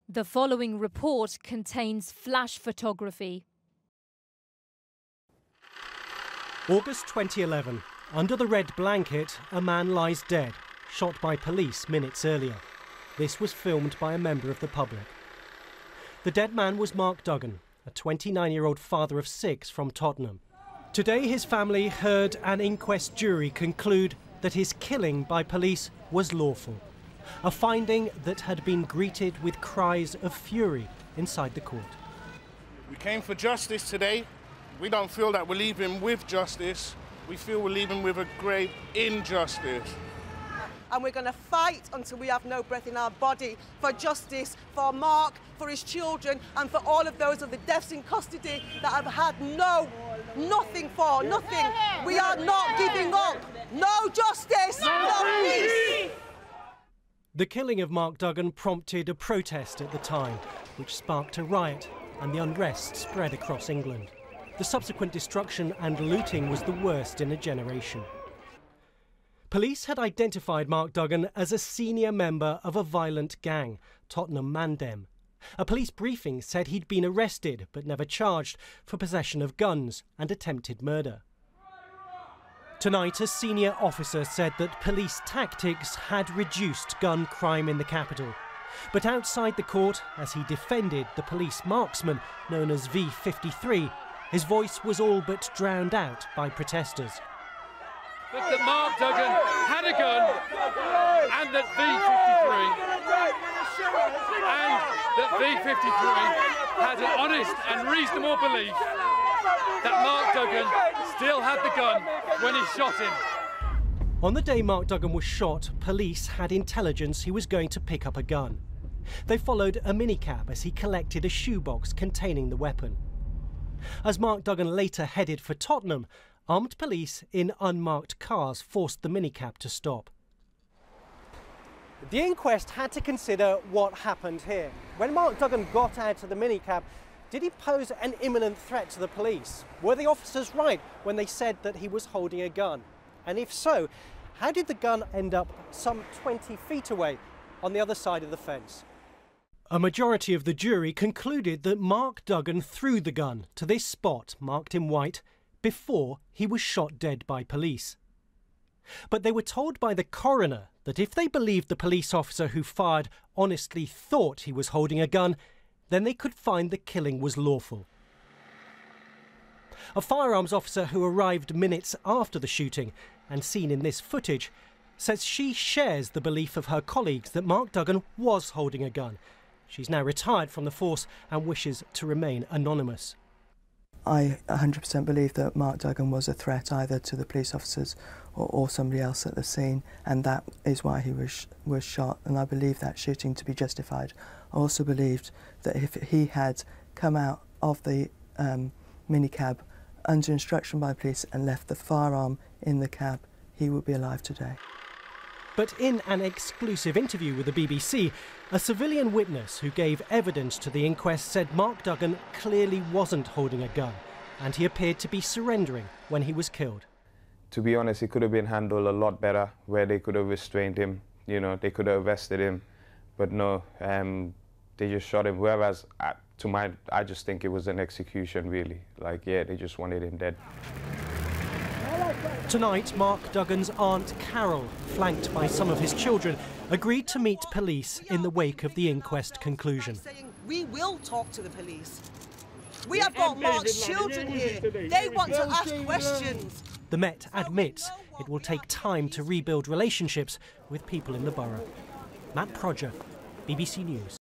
The following report contains flash photography. August 2011. Under the red blanket, a man lies dead, shot by police minutes earlier. This was filmed by a member of the public. The dead man was Mark Duggan, a 29-year-old father of 6 from Tottenham. Today his family heard an inquest jury conclude that his killing by police was lawful. A finding that had been greeted with cries of fury inside the court. We came for justice today. We don't feel that we're leaving with justice. We feel we're leaving with a grave injustice. And we're going to fight until we have no breath in our body for justice, for Mark, for his children, and for all of those of the deaths in custody that have had nothing for, nothing. We are not giving up. No justice, no peace. The killing of Mark Duggan prompted a protest at the time, which sparked a riot, and the unrest spread across England. The subsequent destruction and looting was the worst in a generation. Police had identified Mark Duggan as a senior member of a violent gang, Tottenham Mandem. A police briefing said he'd been arrested but never charged for possession of guns and attempted murder. Tonight, a senior officer said that police tactics had reduced gun crime in the capital. But outside the court, as he defended the police marksman known as V53, his voice was all but drowned out by protesters. But that Mark Duggan had a gun and that V53 had an honest and reasonable belief that Mark Duggan still had the gun when he shot him. On the day Mark Duggan was shot, police had intelligence he was going to pick up a gun. They followed a minicab as he collected a shoebox containing the weapon. As Mark Duggan later headed for Tottenham, armed police in unmarked cars forced the minicab to stop. The inquest had to consider what happened here. When Mark Duggan got out of the minicab, did he pose an imminent threat to the police? Were the officers right when they said that he was holding a gun? And if so, how did the gun end up some 20 feet away on the other side of the fence? A majority of the jury concluded that Mark Duggan threw the gun to this spot, marked in white, before he was shot dead by police. But they were told by the coroner that if they believed the police officer who fired honestly thought he was holding a gun, then they could find the killing was lawful. A firearms officer who arrived minutes after the shooting and seen in this footage says she shares the belief of her colleagues that Mark Duggan was holding a gun. She's now retired from the force and wishes to remain anonymous. I 100% believe that Mark Duggan was a threat either to the police officers or somebody else at the scene, and that is why he was shot, and I believe that shooting to be justified. I also believed that if he had come out of the minicab under instruction by police and left the firearm in the cab, he would be alive today. But in an exclusive interview with the BBC, a civilian witness who gave evidence to the inquest said Mark Duggan clearly wasn't holding a gun, and he appeared to be surrendering when he was killed. To be honest, it could have been handled a lot better, where they could have restrained him, you know, they could have arrested him, but no, they just shot him. Whereas, I just think it was an execution, really. Like, yeah, they just wanted him dead. Tonight, Mark Duggan's aunt Carol, flanked by some of his children, agreed to meet police in the wake of the inquest conclusion. We will talk to the police. We have got Mark's children here. They want to ask questions. The Met admits it will take time to rebuild relationships with people in the borough. Matt Prodger, BBC News.